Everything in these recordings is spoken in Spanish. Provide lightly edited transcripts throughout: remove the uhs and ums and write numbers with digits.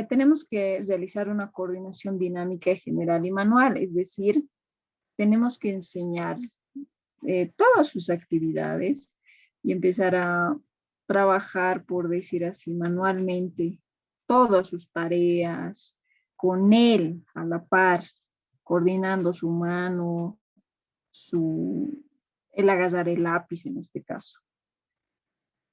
tenemos que realizar una coordinación dinámica general y manual, es decir, tenemos que enseñar todas sus actividades y empezar a trabajar, por decir así, manualmente, todas sus tareas, con él a la par, coordinando su mano, el agarrar el lápiz en este caso.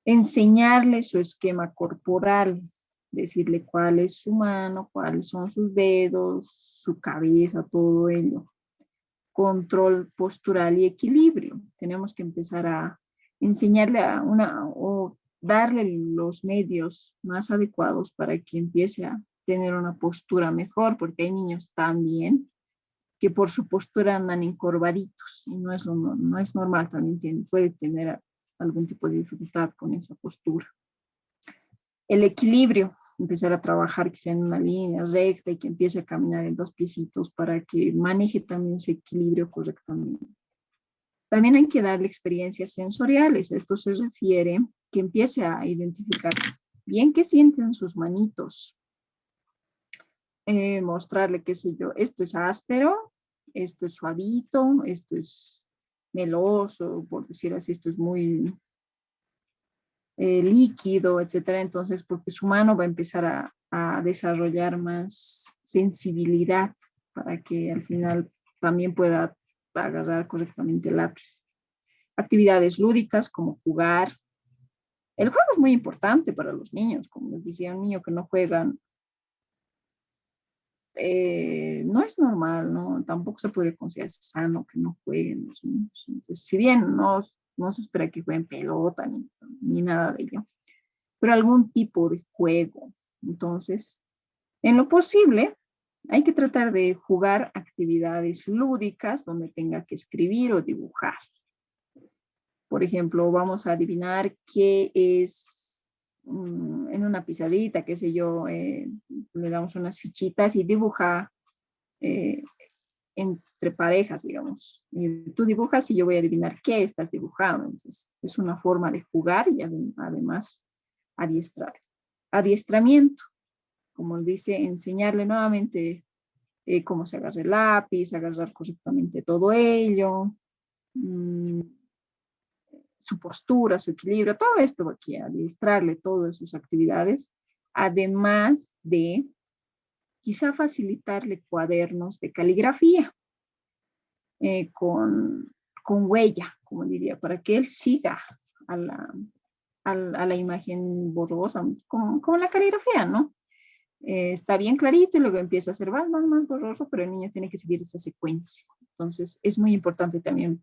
Enseñarle su esquema corporal, decirle cuál es su mano, cuáles son sus dedos, su cabeza, todo ello. Control postural y equilibrio. Tenemos que empezar a enseñarle o darle los medios más adecuados para que empiece a tener una postura mejor, porque hay niños también que por su postura andan encorvaditos y no es normal, también puede tener algún tipo de dificultad con esa postura. El equilibrio, empezar a trabajar quizá en una línea recta y que empiece a caminar en dos piecitos para que maneje también su equilibrio correctamente. También hay que darle experiencias sensoriales. Esto se refiere que empiece a identificar bien qué sienten sus manitos. Mostrarle, qué sé yo, esto es áspero, esto es suavito, esto es meloso, por decir así, esto es muy líquido, etcétera. Entonces, porque su mano va a empezar a desarrollar más sensibilidad para que al final también pueda agarrar correctamente el lápiz. Actividades lúdicas como jugar. El juego es muy importante para los niños. Como les decía, un niño que no juega no es normal, ¿no? Tampoco se puede considerar sano que no jueguen los niños. Entonces, si bien no se espera que jueguen pelota ni nada de ello, pero algún tipo de juego. Entonces, en lo posible, hay que tratar de jugar actividades lúdicas donde tenga que escribir o dibujar. Por ejemplo, vamos a adivinar qué es en una pizarrita, qué sé yo, le damos unas fichitas y dibuja entre parejas, digamos. Y tú dibujas y yo voy a adivinar qué estás dibujando. Entonces, es una forma de jugar y además adiestrar. Adiestramiento, como dice, enseñarle nuevamente cómo se agarra el lápiz, agarrar correctamente todo ello, su postura, su equilibrio, todo esto aquí, adiestrarle todas sus actividades, además de quizá facilitarle cuadernos de caligrafía con huella, como diría, para que él siga a la imagen borrosa, como la caligrafía, ¿no? Está bien clarito y luego empieza a ser más borroso, pero el niño tiene que seguir esa secuencia. Entonces, es muy importante también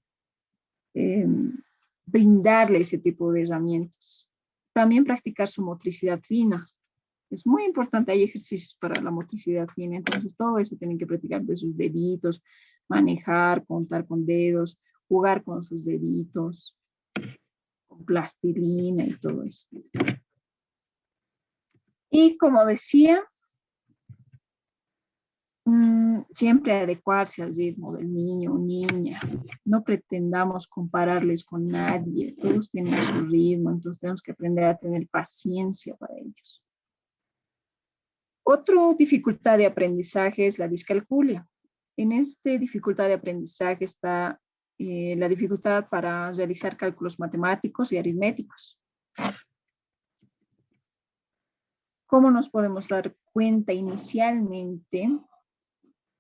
brindarle ese tipo de herramientas. También practicar su motricidad fina. Es muy importante, hay ejercicios para la motricidad fina, entonces todo eso tienen que practicar de sus deditos, manejar, contar con dedos, jugar con sus deditos, con plastilina y todo eso. Y como decía, siempre adecuarse al ritmo del niño o niña. No pretendamos compararles con nadie. Todos tienen su ritmo, entonces tenemos que aprender a tener paciencia para ellos. Otra dificultad de aprendizaje es la discalculia. En esta dificultad de aprendizaje está la dificultad para realizar cálculos matemáticos y aritméticos. ¿Cómo nos podemos dar cuenta inicialmente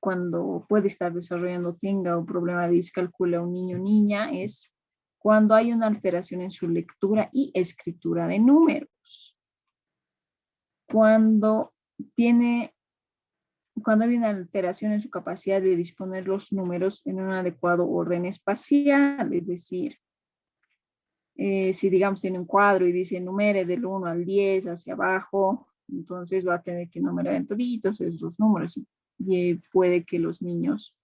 cuando puede estar desarrollando, tenga un problema de discalculia un niño o niña? Es cuando hay una alteración en su lectura y escritura de números. Cuando hay una alteración en su capacidad de disponer los números en un adecuado orden espacial, es decir, si digamos tiene un cuadro y dice numere del 1 al 10 hacia abajo, entonces va a tener que numerar en toditos esos números y puede que los niños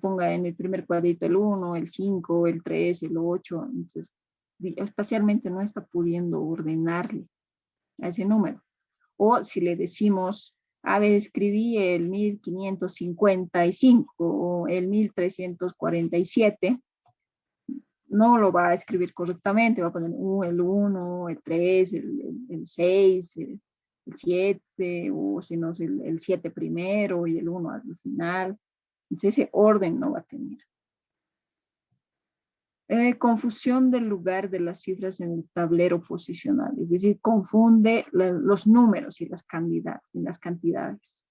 pongan en el primer cuadrito el 1, el 5, el 3, el 8, entonces espacialmente no está pudiendo ordenarle a ese número. O si le decimos, a ver, escribí el 1555 o el 1347, no lo va a escribir correctamente, va a poner el 1, el 3, el 6, el 7, o si no, el 7 primero y el 1 al final. Entonces ese orden no va a tener. Confusión del lugar de las cifras en el tablero posicional, es decir, confunde los números y las cantidades.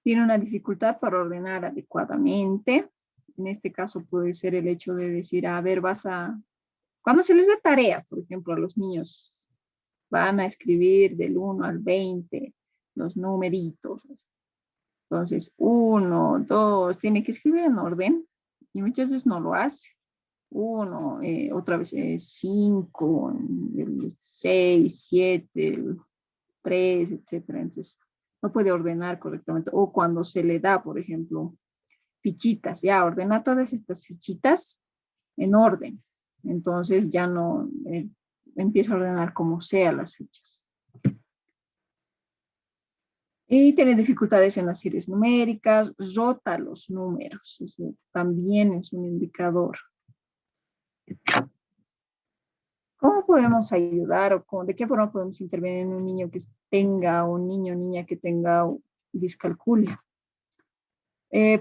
Tiene una dificultad para ordenar adecuadamente. En este caso puede ser el hecho de decir, a ver, cuando se les da tarea, por ejemplo, a los niños van a escribir del 1 al 20 los numeritos. Entonces, 1, 2, tiene que escribir en orden y muchas veces no lo hace. 1, otra vez 5, 6, 7, 3, etcétera. Entonces, no puede ordenar correctamente. O cuando se le da, por ejemplo, fichitas, ya ordena todas estas fichitas en orden. Entonces ya no empieza a ordenar como sea las fichas. Y tiene dificultades en las series numéricas, rota los números, eso también es un indicador. ¿Cómo podemos ayudar o de qué forma podemos intervenir en un niño que tenga, un niño o niña que tenga discalculia?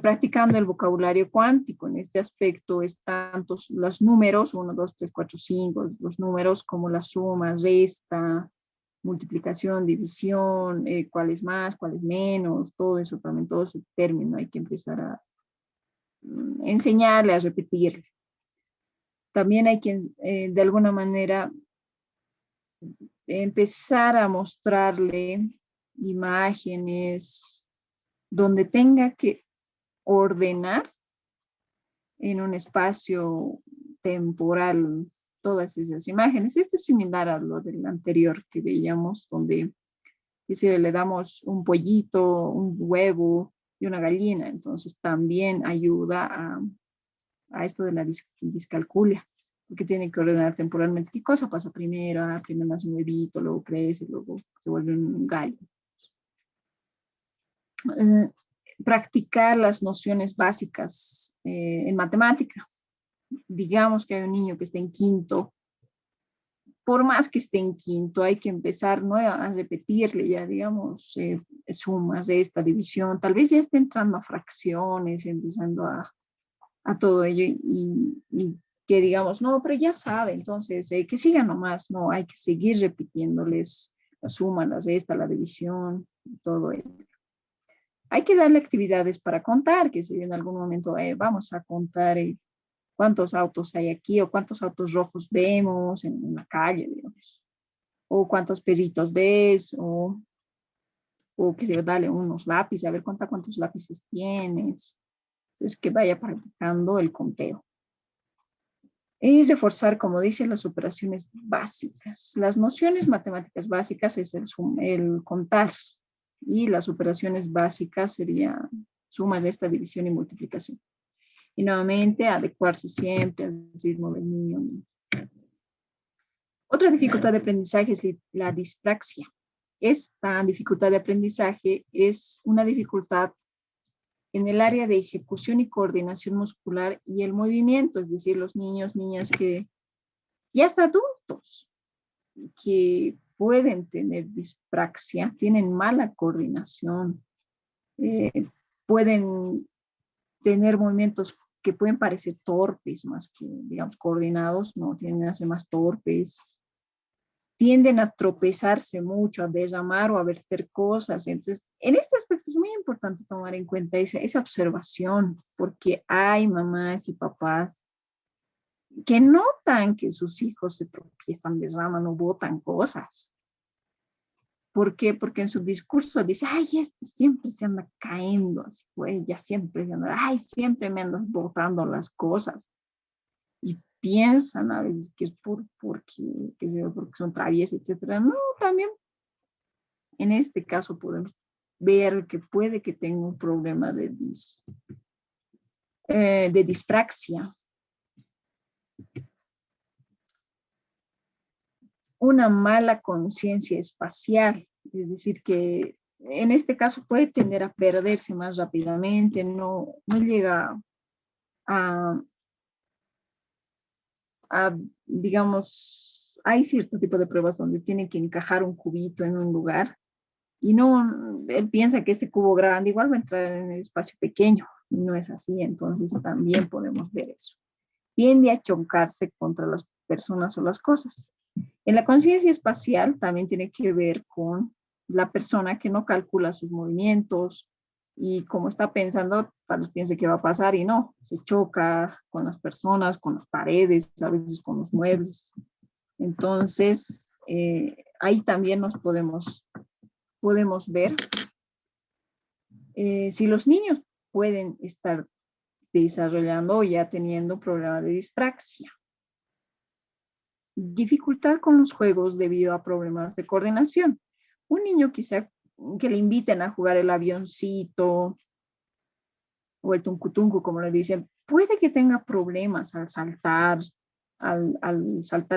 Practicando el vocabulario cuántico. En este aspecto están los números, 1, 2, 3, 4, 5, los números como la suma, resta, multiplicación, división, cuál es más, cuál es menos, todo eso también, todo ese término hay que empezar a enseñarle, a repetirle. También hay que, de alguna manera, empezar a mostrarle imágenes donde tenga que ordenar en un espacio temporal todas esas imágenes. Esto es similar a lo del anterior que veíamos, donde si le damos un pollito, un huevo y una gallina, entonces también ayuda a esto de la discalculia, porque tiene que ordenar temporalmente qué cosa pasa primero. Primero nace un huevito, luego crece, luego se vuelve un gallo. Practicar las nociones básicas en matemática. Digamos que hay un niño que está en quinto, por más que esté en quinto, hay que empezar a repetirle ya, digamos, sumas, esta división, tal vez ya esté entrando a fracciones, empezando a todo ello y que digamos, no, pero ya sabe, entonces que sigan nomás, no, hay que seguir repitiéndoles la suma, la resta, la división, todo ello. Hay que darle actividades para contar, que si en algún momento vamos a contar cuántos autos hay aquí o cuántos autos rojos vemos en la calle, digamos, o cuántos perritos ves, o que se dale unos lápices, a ver cuántos lápices tienes. Entonces, que vaya practicando el conteo. Y reforzar, como dice, las operaciones básicas. Las nociones matemáticas básicas es el contar, y las operaciones básicas serían suma, resta, división y multiplicación. Y nuevamente, adecuarse siempre al ritmo del niño. Otra dificultad de aprendizaje es la dispraxia. Esta dificultad de aprendizaje es una dificultad en el área de ejecución y coordinación muscular y el movimiento, es decir, los niños, niñas que ya hasta adultos que pueden tener dispraxia, tienen mala coordinación, pueden tener movimientos que pueden parecer torpes más que, digamos, coordinados, no, tienden a ser más torpes, tienden a tropezarse mucho, a derramar o a verter cosas. Entonces, en este aspecto es muy importante tomar en cuenta esa observación, porque hay mamás y papás que notan que sus hijos se tropiezan, derraman o botan cosas. ¿Por qué? Porque en su discurso dice, ay, este siempre se anda cayendo, así, güey, ya siempre se anda, ay, siempre me andas botando las cosas. Y piensan a veces que es porque son traviesos, etcétera. No, también en este caso podemos ver que puede que tenga un problema de dispraxia. Una mala conciencia espacial, es decir, que en este caso puede tender a perderse más rápidamente, no llega a digamos, hay cierto tipo de pruebas donde tienen que encajar un cubito en un lugar y no, él piensa que este cubo grande igual va a entrar en el espacio pequeño y no es así, entonces también podemos ver eso. Tiende a chocarse contra las personas o las cosas. En la conciencia espacial también tiene que ver con la persona que no calcula sus movimientos y como está pensando, tal vez piense que va a pasar y no, se choca con las personas, con las paredes, a veces con los muebles. Entonces, ahí también nos podemos ver si los niños pueden estar desarrollando o ya teniendo problemas de dispraxia. Dificultad con los juegos debido a problemas de coordinación. Un niño quizá que le inviten a jugar el avioncito o el tuncutuncu, como le dicen, puede que tenga problemas al saltar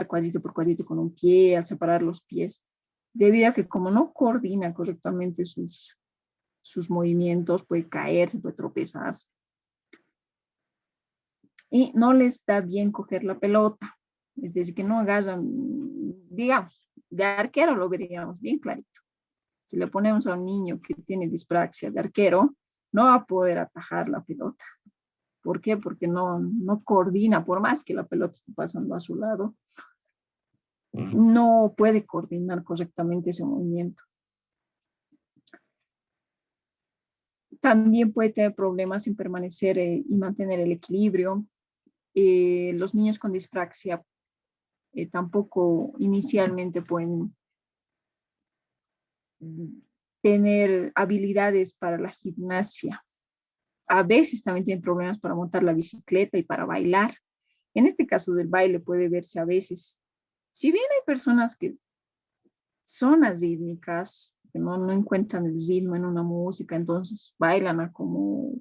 cuadrito por cuadrito con un pie, al separar los pies, debido a que como no coordina correctamente sus movimientos, puede caerse, puede tropezarse. Y no les da bien coger la pelota. Es decir, que no agarran, digamos, de arquero lo veríamos bien clarito. Si le ponemos a un niño que tiene dispraxia de arquero, no va a poder atajar la pelota. ¿Por qué? Porque no coordina, por más que la pelota esté pasando a su lado, no puede coordinar correctamente ese movimiento. También puede tener problemas en permanecer y mantener el equilibrio. Los niños con dispraxia tampoco inicialmente pueden tener habilidades para la gimnasia. A veces también tienen problemas para montar la bicicleta y para bailar. En este caso del baile puede verse a veces. Si bien hay personas que son arrítmicas, que no encuentran el ritmo en una música, entonces bailan a como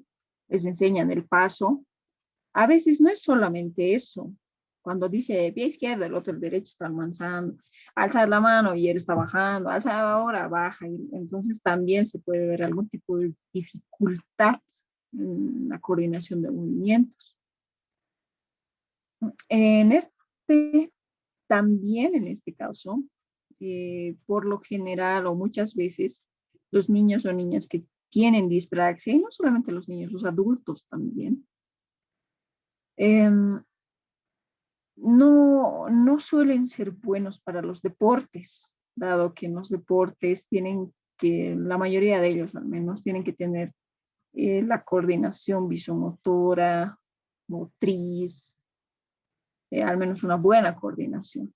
les enseñan el paso, a veces no es solamente eso. Cuando dice pie izquierdo, el otro el derecho está avanzando, alza la mano y él está bajando, alza ahora, baja. Y entonces también se puede ver algún tipo de dificultad en la coordinación de movimientos. También en este caso, por lo general o muchas veces, los niños o niñas que tienen dispraxia, y no solamente los niños, los adultos también, no suelen ser buenos para los deportes, dado que en los deportes tienen que, la mayoría de ellos al menos, tienen que tener la coordinación visomotora, motriz, al menos una buena coordinación.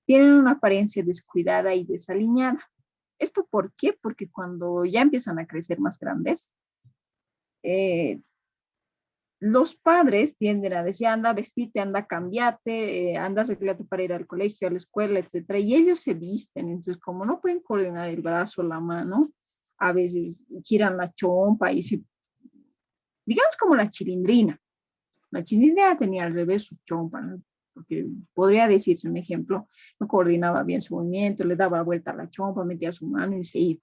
Tienen una apariencia descuidada y desaliñada. ¿Esto por qué? Porque cuando ya empiezan a crecer más grandes, los padres tienden a decir, anda, vestite, anda, cambiate, anda, arreglate para ir al colegio, a la escuela, etcétera. Y ellos se visten. Entonces, como no pueden coordinar el brazo, la mano, a veces giran la chompa y se, digamos como la chilindrina. La chilindrina tenía al revés su chompa, ¿no? Porque podría decirse un ejemplo, no coordinaba bien su movimiento, le daba vuelta a la chompa, metía su mano y se iba.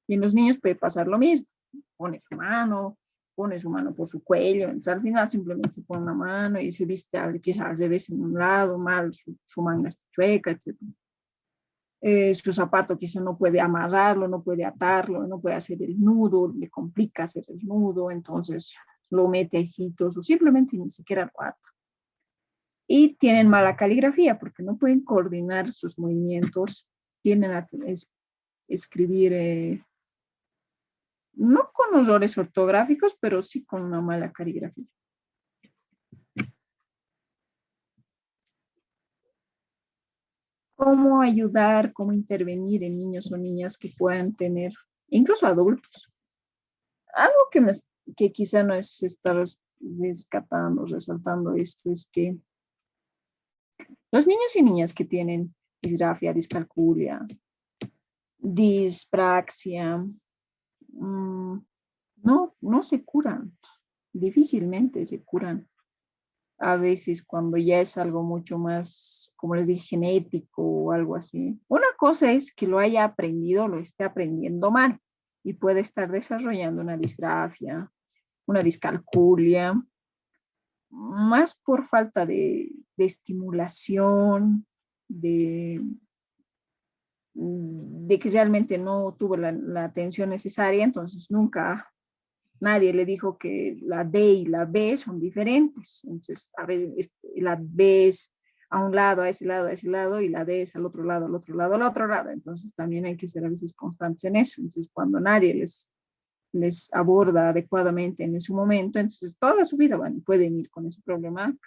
Y en los niños puede pasar lo mismo. Pone su mano por su cuello, entonces al final simplemente se pone una mano y se viste quizás al revés en un lado, mal, su manga está chueca, etc. Su zapato quizá no puede amarrarlo, no puede atarlo, no puede hacer el nudo, le complica hacer el nudo, entonces lo mete a hijitos o simplemente ni siquiera lo ata. Y tienen mala caligrafía porque no pueden coordinar sus movimientos, tienden a escribir no con errores ortográficos, pero sí con una mala caligrafía. ¿Cómo ayudar, cómo intervenir en niños o niñas que puedan tener, incluso adultos? Algo que quizá no es estar rescatando, resaltando esto, es que los niños y niñas que tienen disgrafia, discalculia, dispraxia, no se curan, difícilmente se curan. A veces cuando ya es algo mucho más, como les dije, genético o algo así. Una cosa es que lo haya aprendido, lo esté aprendiendo mal y puede estar desarrollando una disgrafia, una discalculia, más por falta de estimulación de que realmente no tuvo la atención necesaria, entonces nunca nadie le dijo que la D y la B son diferentes. Entonces, a ver, la B es a un lado, a ese lado, a ese lado, y la D es al otro lado, al otro lado, al otro lado. Entonces, también hay que ser a veces constantes en eso. Entonces, cuando nadie les aborda adecuadamente en ese momento, entonces toda su vida pueden ir con ese problema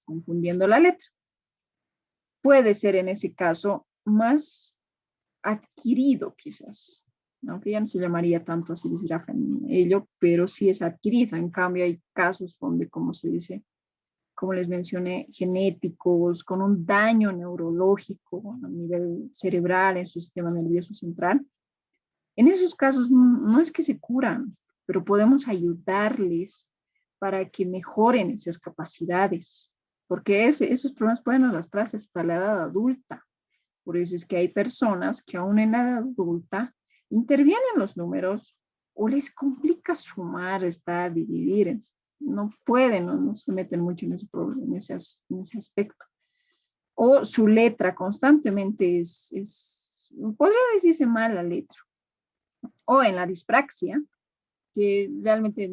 confundiendo la letra. Puede ser en ese caso más adquirido quizás, aunque ya no se llamaría tanto así disgrafia en ello, pero sí es adquirido. En cambio, hay casos donde, como se dice, como les mencioné, genéticos, con un daño neurológico a nivel cerebral en su sistema nervioso central. En esos casos no es que se curan, pero podemos ayudarles para que mejoren esas capacidades, porque esos problemas pueden arrastrarse hasta la edad adulta. Por eso es que hay personas que aún en la edad adulta intervienen los números o les complica sumar, restar, dividir. No pueden, no se meten mucho en ese problema, en ese aspecto. O su letra constantemente podría decirse mala letra. O en la dispraxia, que realmente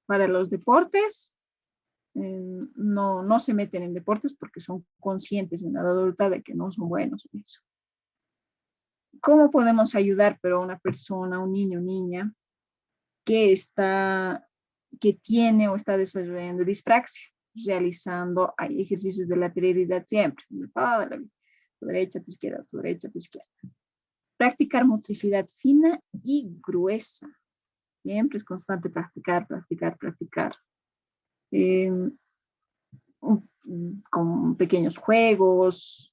para los deportes, no se meten en deportes porque son conscientes en la edad adulta de que no son buenos en eso. ¿Cómo podemos ayudar pero a una persona, un niño o niña que tiene o está desarrollando dispraxia, realizando ejercicios de lateralidad siempre, toda la vida, tu derecha, tu izquierda, tu derecha, tu izquierda? Practicar motricidad fina y gruesa. Siempre es constante practicar, practicar, practicar. Con pequeños juegos,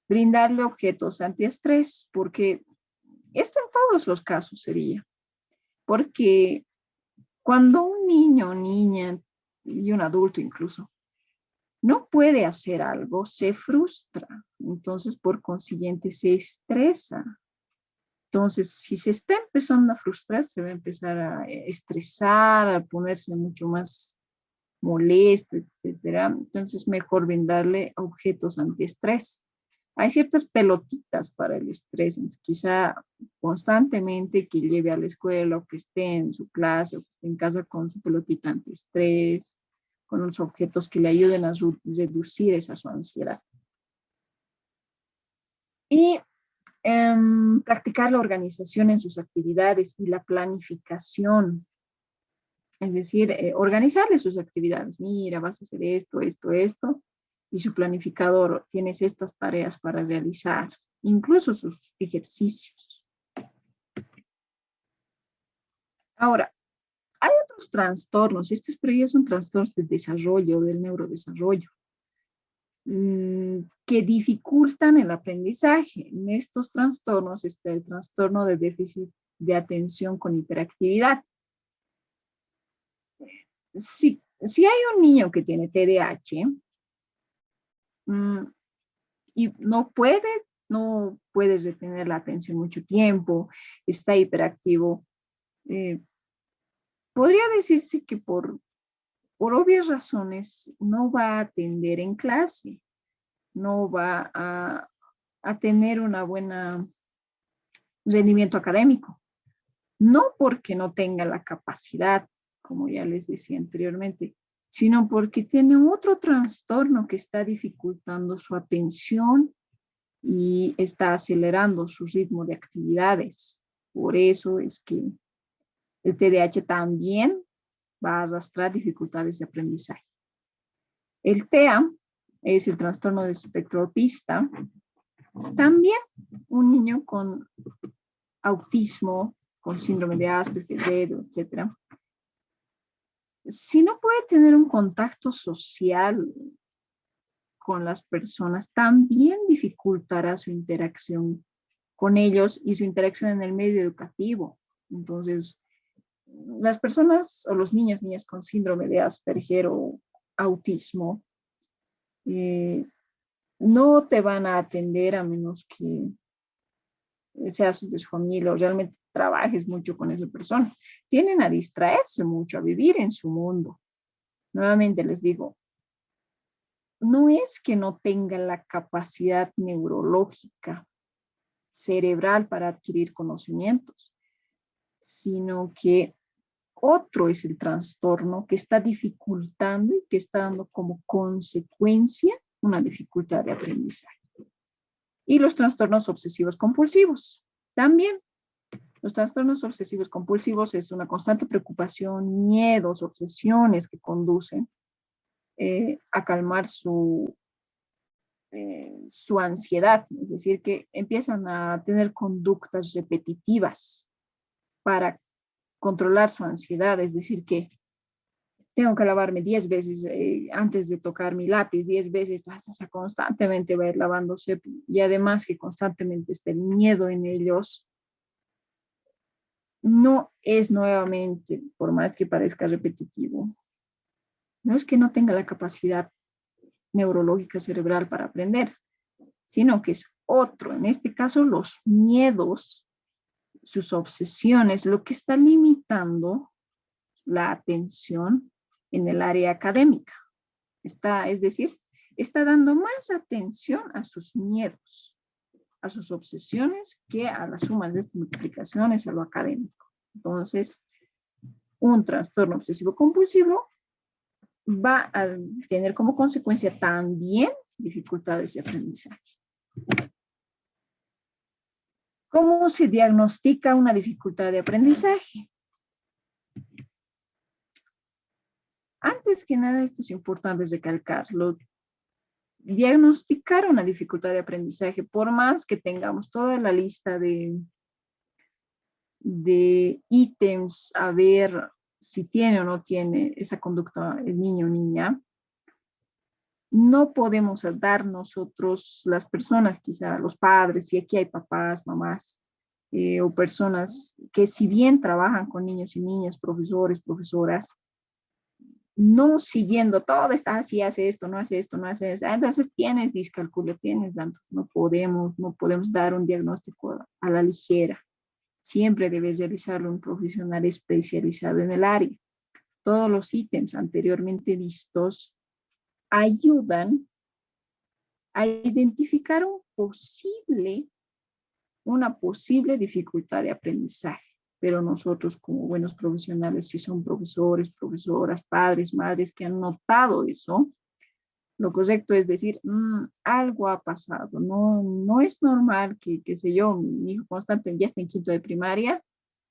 brindarle objetos antiestrés, porque esto en todos los casos sería, porque cuando un niño o niña y un adulto incluso no puede hacer algo, se frustra, entonces por consiguiente se estresa. Entonces, si se está empezando a frustrar, se va a empezar a estresar, a ponerse mucho más molesto, etcétera. Entonces, mejor brindarle objetos antiestrés. Hay ciertas pelotitas para el estrés, entonces, quizá constantemente que lleve a la escuela o que esté en su clase o que esté en casa con su pelotita antiestrés, con los objetos que le ayuden a reducir esa su ansiedad. Y practicar la organización en sus actividades y la planificación. Es decir, organizarle sus actividades. Mira, vas a hacer esto, esto, esto. Y su planificador, tienes estas tareas para realizar, incluso sus ejercicios. Ahora, hay otros trastornos. Estos pero ya son trastornos del desarrollo, del neurodesarrollo, que dificultan el aprendizaje. En estos trastornos está el trastorno de déficit de atención con hiperactividad. Si hay un niño que tiene TDAH y no puede retener la atención mucho tiempo, está hiperactivo, podría decirse que por obvias razones no va a atender en clase, no va a tener una buena rendimiento académico. No porque no tenga la capacidad, como ya les decía anteriormente, sino porque tiene otro trastorno que está dificultando su atención y está acelerando su ritmo de actividades. Por eso es que el TDAH también va a arrastrar dificultades de aprendizaje. El TEA es el trastorno del espectro autista. También un niño con autismo, con síndrome de Asperger, etc. Si no puede tener un contacto social con las personas, también dificultará su interacción con ellos y su interacción en el medio educativo. Entonces, las personas o los niños, niñas con síndrome de Asperger o autismo, no te van a atender a menos que seas de su familia o realmente trabajes mucho con esa persona. Tienden a distraerse mucho, a vivir en su mundo. Nuevamente les digo, no es que no tenga la capacidad neurológica, cerebral para adquirir conocimientos, sino que otro es el trastorno que está dificultando y que está dando como consecuencia una dificultad de aprendizaje. Y los trastornos obsesivos compulsivos también. Los trastornos obsesivos compulsivos es una constante preocupación, miedos, obsesiones que conducen a calmar su ansiedad, es decir, que empiezan a tener conductas repetitivas para controlar su ansiedad, es decir, que tengo que lavarme 10 veces antes de tocar mi lápiz, 10 veces, o sea, constantemente va a ir lavándose y además que constantemente esté el miedo en ellos. No es nuevamente, por más que parezca repetitivo, no es que no tenga la capacidad neurológica cerebral para aprender, sino que es otro, en este caso los miedos, sus obsesiones, lo que está limitando la atención en el área académica. Es decir, está dando más atención a sus miedos, a sus obsesiones, que a las sumas de estas multiplicaciones, a lo académico. Entonces, un trastorno obsesivo compulsivo va a tener como consecuencia también dificultades de aprendizaje. ¿Cómo se diagnostica una dificultad de aprendizaje? Antes que nada, esto es importante recalcarlo. Diagnosticar una dificultad de aprendizaje, por más que tengamos toda la lista de ítems a ver si tiene o no tiene esa conducta el niño o niña, no podemos dar nosotros, las personas, quizá los padres, y aquí hay papás, mamás, o personas que si bien trabajan con niños y niñas, profesores, profesoras, no siguiendo todo, está así, hace esto, no hace esto, no hace eso. Entonces tienes discalculia, tienes tantos. No podemos dar un diagnóstico a la ligera. Siempre debes realizarlo un profesional especializado en el área. Todos los ítems anteriormente vistos ayudan a identificar una posible dificultad de aprendizaje. Pero nosotros como buenos profesionales, si son profesores, profesoras, padres, madres que han notado eso, lo correcto es decir, algo ha pasado, no es normal que, qué sé yo, mi hijo constante ya está en quinto de primaria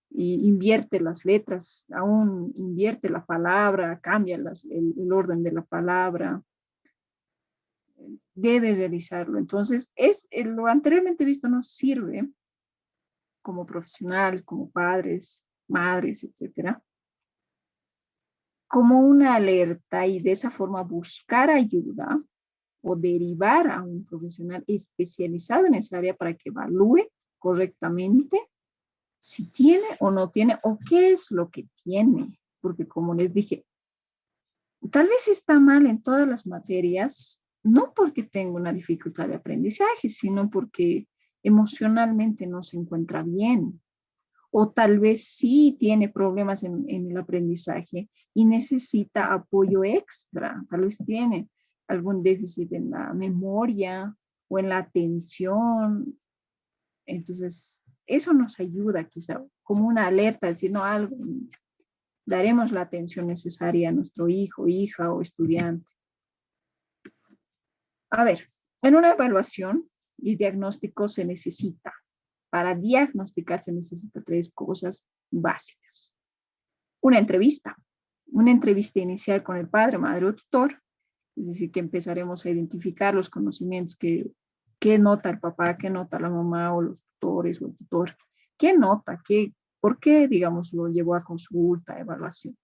y invierte las letras, aún invierte la palabra, cambia el orden de la palabra, debe realizarlo. Entonces, lo anteriormente visto nos sirve como profesionales, como padres, madres, etcétera, como una alerta y de esa forma buscar ayuda o derivar a un profesional especializado en esa área para que evalúe correctamente si tiene o no tiene o qué es lo que tiene. Porque como les dije, tal vez está mal en todas las materias, no porque tenga una dificultad de aprendizaje, sino porque emocionalmente no se encuentra bien. O tal vez sí tiene problemas en el aprendizaje y necesita apoyo extra. Tal vez tiene algún déficit en la memoria o en la atención. Entonces, eso nos ayuda quizá como una alerta, decir, no, algo, daremos la atención necesaria a nuestro hijo, hija o estudiante. A ver, en una evaluación y diagnóstico para diagnosticar se necesita 3 cosas básicas. Una entrevista inicial con el padre, madre o tutor, es decir, que empezaremos a identificar los conocimientos que nota el papá, que nota la mamá o los tutores o el tutor, qué nota, por qué, digamos, lo llevó a consulta, evaluación.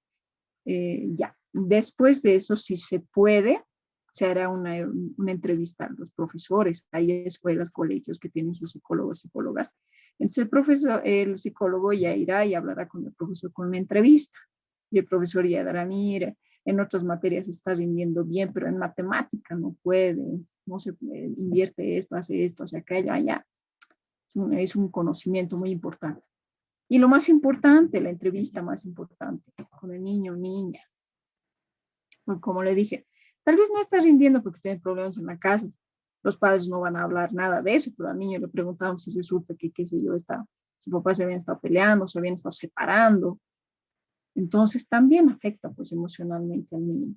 Ya, después de eso, si se puede, se hará una entrevista a los profesores. Hay escuelas, colegios que tienen sus psicólogos, psicólogas. Entonces el psicólogo ya irá y hablará con el profesor con una entrevista. Y el profesor ya dará, mire, en otras materias está rindiendo bien, pero en matemática no puede, no se invierte esto, hace aquello, allá. Es un conocimiento muy importante. Y lo más importante, la entrevista más importante con el niño o niña. Como le dije, Tal vez no está rindiendo porque tiene problemas en la casa. Los padres no van a hablar nada de eso, pero al niño le preguntamos si resulta que, qué sé yo, su papá se habían estado peleando, se habían estado separando. Entonces también afecta pues emocionalmente al niño.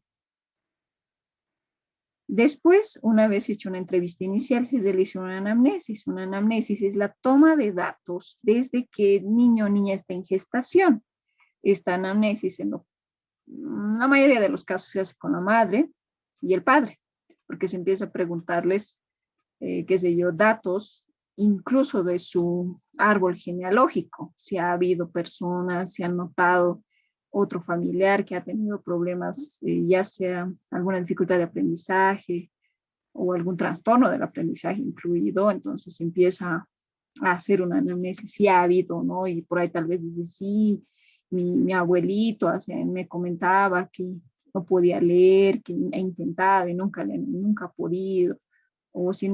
Después, una vez hecho una entrevista inicial, se realiza una anamnesis. Una anamnesis es la toma de datos desde que el niño o niña está en gestación. Esta anamnesis en la mayoría de los casos se hace con la madre y el padre, porque se empieza a preguntarles, qué sé yo, datos incluso de su árbol genealógico, si ha habido personas, si han notado otro familiar que ha tenido problemas, ya sea alguna dificultad de aprendizaje o algún trastorno del aprendizaje incluido, entonces empieza a hacer una anamnesis, si ha habido, ¿no? Y por ahí tal vez dice, sí, mi abuelito me comentaba que no podía leer, que ha intentado y nunca ha podido, o si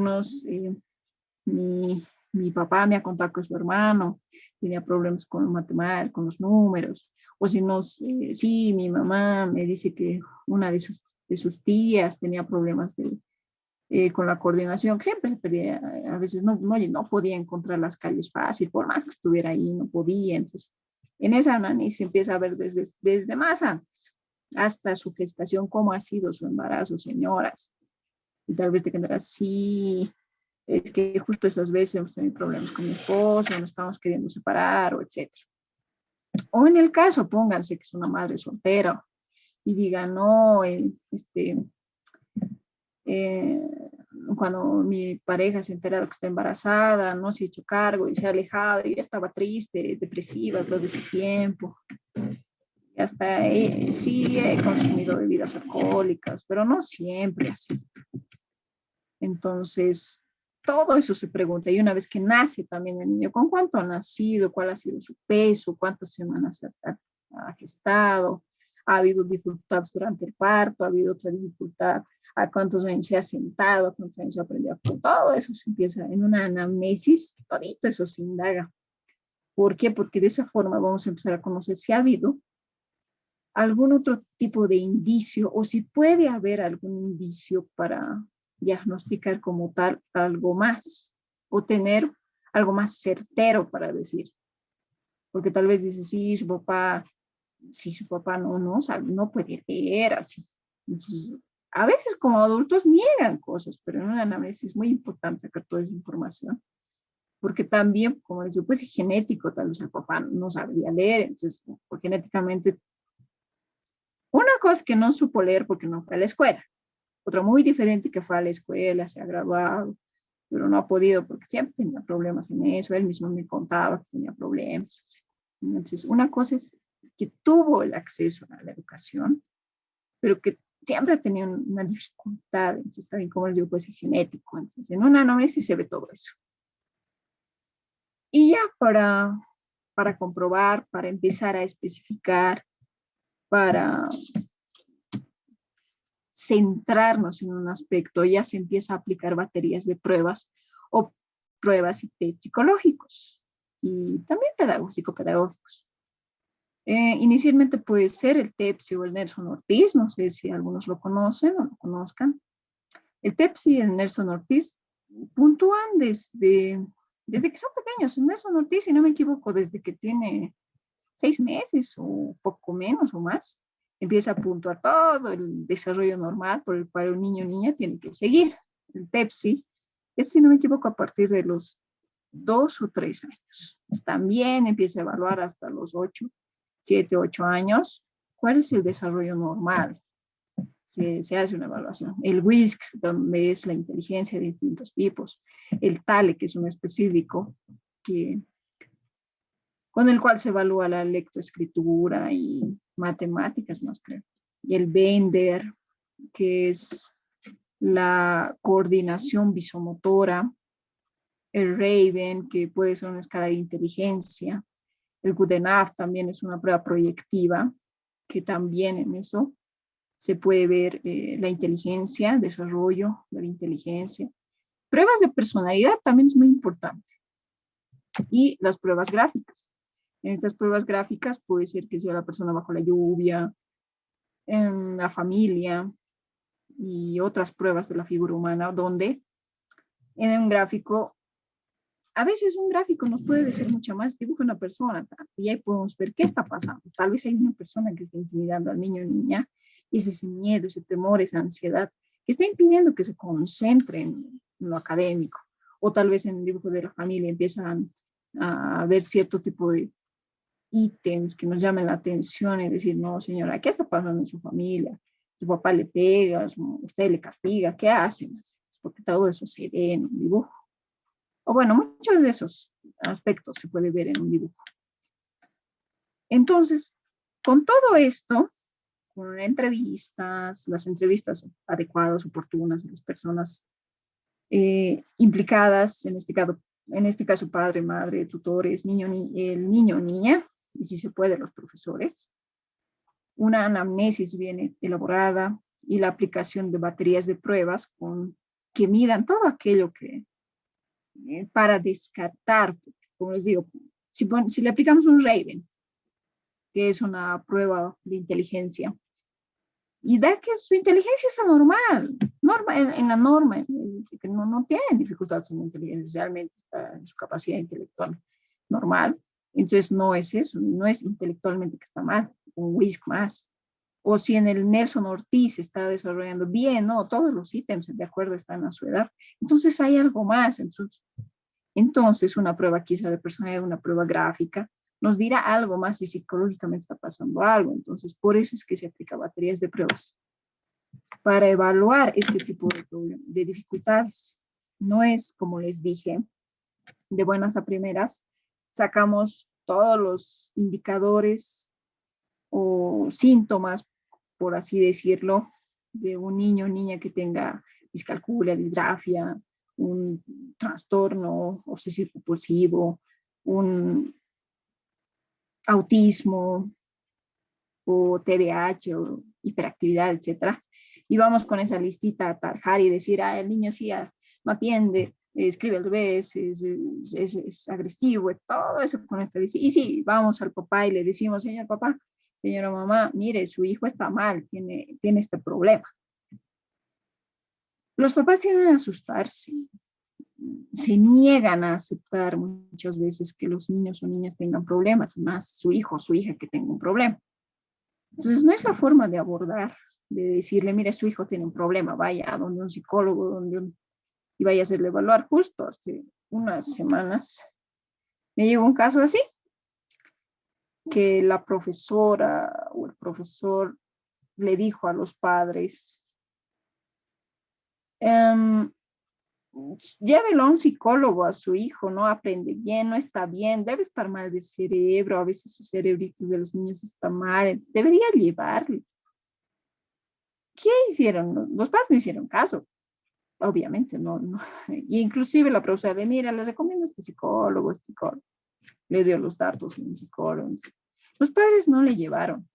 mi, mi papá me ha contado que su hermano tenía problemas con matemáticas, con los números, o si sí, mi mamá me dice que una de sus tías tenía problemas con la coordinación, que siempre se perdía, a veces no podía encontrar las calles fácil, por más que estuviera ahí, no podía. Entonces, en esa análisis se empieza a ver desde más antes, hasta su gestación, cómo ha sido su embarazo, señoras. Y tal vez te quedarás, sí, es que justo esas veces hemos tenido problemas con mi esposo, nos estamos queriendo separar, o etcétera. O en el caso, pónganse que es una madre soltera y digan, no, eh, cuando mi pareja se entera de que está embarazada, no se ha hecho cargo y se ha alejado y ya estaba triste, depresiva todo ese tiempo. Hasta sí he consumido bebidas alcohólicas, pero no siempre así. Entonces, todo eso se pregunta. Y una vez que nace también el niño, ¿con cuánto ha nacido? ¿Cuál ha sido su peso? ¿Cuántas semanas ha gestado? ¿Ha habido dificultades durante el parto? ¿Ha habido otra dificultad? ¿A cuántos años se ha sentado? ¿A cuántos años ha aprendido? Todo eso se empieza en una anamnesis, todito eso se indaga. ¿Por qué? Porque de esa forma vamos a empezar a conocer si ha habido algún otro tipo de indicio o si puede haber algún indicio para diagnosticar como tal algo más o tener algo más certero para decir. Porque tal vez dice, sí, su papá no sabe, no puede leer así. Entonces, a veces como adultos niegan cosas, pero en una análisis es muy importante sacar toda esa información. Porque también, como les digo, pues es genético, tal vez el papá no sabía leer, entonces, pues, genéticamente, una cosa que no supo leer porque no fue a la escuela, otra muy diferente que fue a la escuela, se ha graduado, pero no ha podido porque siempre tenía problemas en eso, él mismo me contaba que tenía problemas. Entonces, una cosa es que tuvo el acceso a la educación, pero que siempre ha tenido una dificultad, entonces también, como les digo, pues es genético, entonces en una análisis se ve todo eso. Y ya para comprobar, para empezar a especificar, para centrarnos en un aspecto, ya se empieza a aplicar baterías de pruebas o pruebas y test psicológicos y también psicopedagógicos. Inicialmente puede ser el TEPSI o el Nelson Ortiz, no sé si algunos lo conocen o lo conozcan. El TEPSI y el Nelson Ortiz puntúan desde que son pequeños. El Nelson Ortiz, si no me equivoco, desde que tiene 6 meses o poco menos o más, empieza a puntuar todo el desarrollo normal por el cual un niño o niña tiene que seguir. El TEPSI es, si no me equivoco, a partir de los 2 o 3 años. También empieza a evaluar hasta los 7, 8 años cuál es el desarrollo normal. Se hace una evaluación. El WISC, donde es la inteligencia de distintos tipos. El TALE, que es un específico con el cual se evalúa la lectoescritura y matemáticas más, creo. Y el Bender, que es la coordinación visomotora. El Raven, que puede ser una escala de inteligencia. El Goodenough también es una prueba proyectiva, que también en eso se puede ver la inteligencia, desarrollo de la inteligencia. Pruebas de personalidad también es muy importante. Y las pruebas gráficas. En estas pruebas gráficas puede ser que sea la persona bajo la lluvia, en la familia, y otras pruebas de la figura humana, donde en un gráfico, a veces un gráfico nos puede decir mucho más, dibuja una persona, y ahí podemos ver qué está pasando. Tal vez hay una persona que está intimidando al niño o niña, y es ese miedo, ese temor, esa ansiedad, que está impidiendo que se concentre en lo académico. O tal vez en el dibujo de la familia empiezan a ver cierto tipo de ítems que nos llamen la atención y decir, no, señora, ¿qué está pasando en su familia? Su papá le pega, usted le castiga, ¿qué hacen? Es porque todo eso se ve en un dibujo. O bueno, muchos de esos aspectos se puede ver en un dibujo. Entonces, con todo esto, con entrevistas, las entrevistas adecuadas, oportunas a las personas implicadas, en este caso padre, madre, tutores, el niño o niña, y si se puede los profesores, una anamnesis bien elaborada y la aplicación de baterías de pruebas que midan todo aquello que para descartar, como les digo, si le aplicamos un Raven, que es una prueba de inteligencia, y da que su inteligencia es anormal, en la norma, que no tiene dificultades en la inteligencia, realmente está en su capacidad intelectual normal. Entonces no es eso, no es intelectualmente que está mal, un WISC más. O si en el Nelson Ortiz se está desarrollando bien, no, todos los ítems de acuerdo están a su edad. Entonces hay algo más. Entonces una prueba quizá de personalidad, una prueba gráfica, nos dirá algo más si psicológicamente está pasando algo. Entonces, por eso es que se aplica baterías de pruebas para evaluar este tipo de dificultades. No es, como les dije, de buenas a primeras, sacamos todos los indicadores o síntomas, por así decirlo, de un niño o niña que tenga discalculia, disgrafia, un trastorno obsesivo compulsivo, un autismo o TDAH o hiperactividad, etcétera. Y vamos con esa listita a tarjar y decir, el niño sí no atiende, escribe al revés, es agresivo, todo eso con esta lista. Y sí, vamos al papá y le decimos, señor papá, señora mamá, mire, su hijo está mal, tiene este problema. Los papás tienden a asustarse, se niegan a aceptar muchas veces que los niños o niñas tengan problemas, más su hijo o su hija que tenga un problema. Entonces, no es la forma de abordar, de decirle, mire, su hijo tiene un problema, vaya a donde un psicólogo, y vaya a hacerle evaluar. Justo hace unas semanas me llegó un caso así, que la profesora o el profesor le dijo a los padres, llévelo a un psicólogo a su hijo, no aprende bien, no está bien, debe estar mal de cerebro, a veces sus cerebritos de los niños están mal, entonces debería llevarle. ¿Qué hicieron? Los padres no hicieron caso, obviamente, no. Y inclusive la profesora de, mira, les recomiendo este psicólogo, le dio los datos a un psicólogo. Los padres no le llevaron.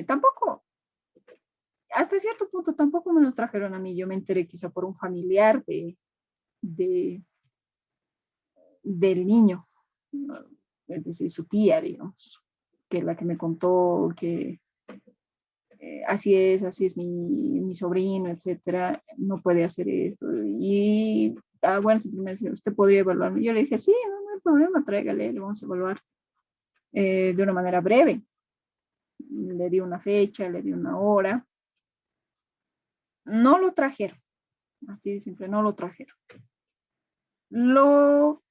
Tampoco, hasta cierto punto, tampoco me los trajeron a mí. Yo me enteré quizá por un familiar de, del niño, es decir, su tía, digamos, que es la que me contó que así es mi sobrino, etcétera, no puede hacer esto. Y, bueno, simplemente dice, ¿usted podría evaluarme? Yo le dije, sí, no hay problema, tráigale, le vamos a evaluar de una manera breve. Le di una fecha, le di una hora. No lo trajeron, así de simple, no lo trajeron. Lo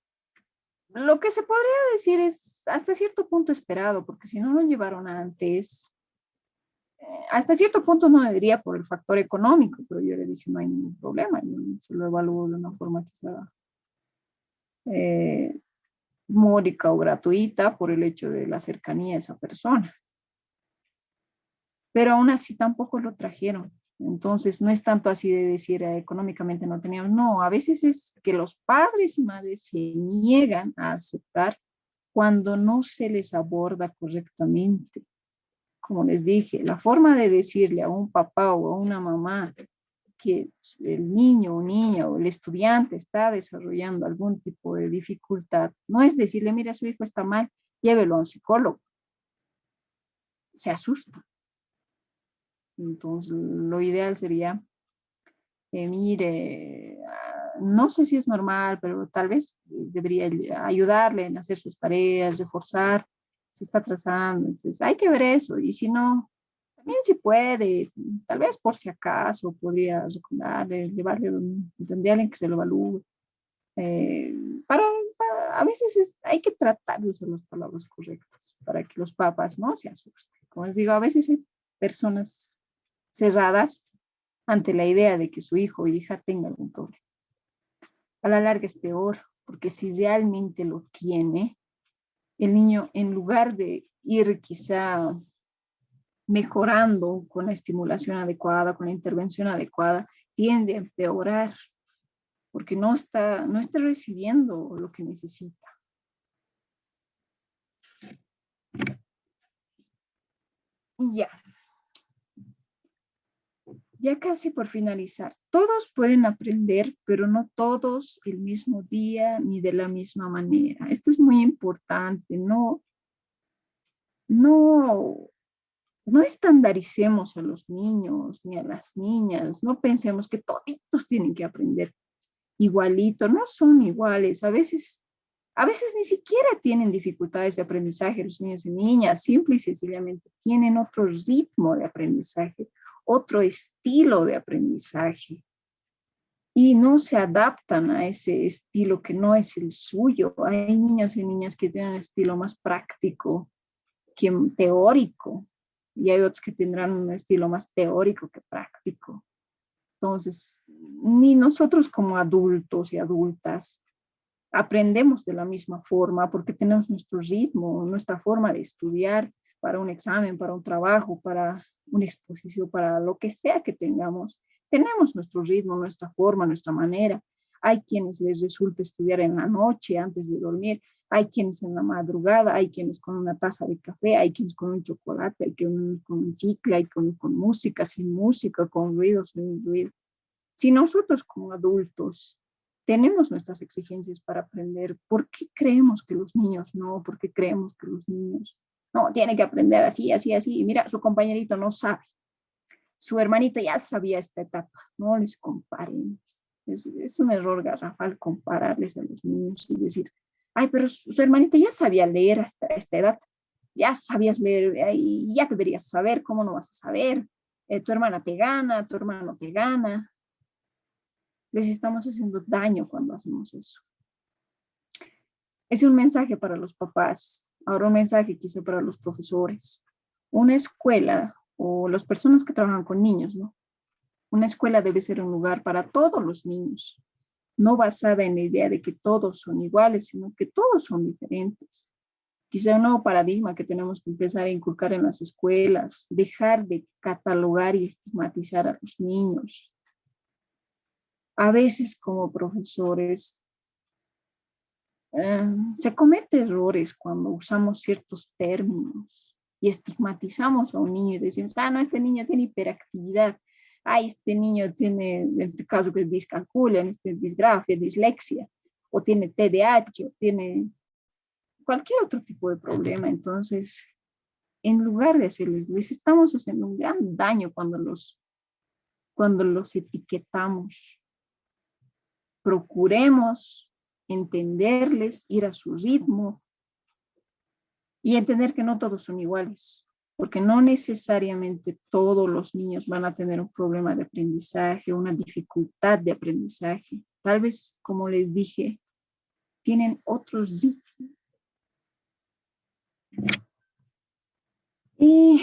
que se podría decir es hasta cierto punto esperado, porque si no lo llevaron antes, hasta cierto punto no le diría por el factor económico, pero yo le dije, no hay ningún problema, yo se lo evalúo de una forma quizá eh, módica o gratuita por el hecho de la cercanía a esa persona. Pero aún así tampoco lo trajeron. Entonces, no es tanto así de decir económicamente no teníamos, no, a veces es que los padres y madres se niegan a aceptar cuando no se les aborda correctamente. Como les dije, la forma de decirle a un papá o a una mamá que el niño o niña o el estudiante está desarrollando algún tipo de dificultad, no es decirle, mira, su hijo está mal, llévelo a un psicólogo. Se asusta. Entonces, lo ideal sería, mire, no sé si es normal, pero tal vez debería ayudarle en hacer sus tareas, reforzar, se está atrasando. Entonces, hay que ver eso. Y si no, también si puede, tal vez por si acaso, podría recomendarle, llevarle donde alguien que se lo evalúe. Eh, para, a veces hay que tratar de usar las palabras correctas para que los papás no se asusten. Como les digo, a veces hay personas cerradas ante la idea de que su hijo o hija tenga algún problema. A la larga es peor, porque si realmente lo tiene, el niño, en lugar de ir quizá mejorando con la estimulación adecuada, con la intervención adecuada, tiende a empeorar, porque no está recibiendo lo que necesita. Y ya casi por finalizar, todos pueden aprender, pero no todos el mismo día ni de la misma manera. Esto es muy importante, no, no estandaricemos a los niños ni a las niñas, no pensemos que toditos tienen que aprender igualito, no son iguales, a veces ni siquiera tienen dificultades de aprendizaje los niños y niñas, simple y sencillamente tienen otro ritmo de aprendizaje, otro estilo de aprendizaje y no se adaptan a ese estilo que no es el suyo. Hay niños y niñas que tienen un estilo más práctico que teórico y hay otros que tendrán un estilo más teórico que práctico. Entonces, ni nosotros como adultos y adultas aprendemos de la misma forma porque tenemos nuestro ritmo, nuestra forma de estudiar para un examen, para un trabajo, para una exposición, para lo que sea que tengamos. Tenemos nuestro ritmo, nuestra forma, nuestra manera. Hay quienes les resulta estudiar en la noche antes de dormir, hay quienes en la madrugada, hay quienes con una taza de café, hay quienes con un chocolate, hay quienes con un chicle, hay con música, sin música, con ruido, sin ruido. Si nosotros como adultos tenemos nuestras exigencias para aprender, ¿por qué creemos que los niños no? ¿Por qué creemos que los niños no? Tienen que aprender así, así, así. Y mira, su compañerito no sabe. Su hermanita ya sabía esta etapa. No les comparemos. Es un error garrafal compararles a los niños y decir, ay, pero su hermanita ya sabía leer hasta esta edad. Ya sabías leer y ya deberías saber, ¿cómo no vas a saber? Tu hermana te gana, tu hermano te gana. Les estamos haciendo daño cuando hacemos eso. Es un mensaje para los papás, ahora un mensaje quizá para los profesores. Una escuela o las personas que trabajan con niños, ¿no? Una escuela debe ser un lugar para todos los niños, no basada en la idea de que todos son iguales, sino que todos son diferentes. Quizá un nuevo paradigma que tenemos que empezar a inculcar en las escuelas, dejar de catalogar y estigmatizar a los niños. A veces como profesores se comete errores cuando usamos ciertos términos y estigmatizamos a un niño y decimos, no, este niño tiene hiperactividad, este niño tiene, en este caso que es discalculia, en este disgrafia, dislexia, o tiene TDAH, o tiene cualquier otro tipo de problema. Entonces, en lugar de hacerles, les estamos haciendo un gran daño cuando los etiquetamos. Procuremos entenderles, ir a su ritmo y entender que no todos son iguales, porque no necesariamente todos los niños van a tener un problema de aprendizaje, una dificultad de aprendizaje. Tal vez, como les dije, tienen otros ritmos. Y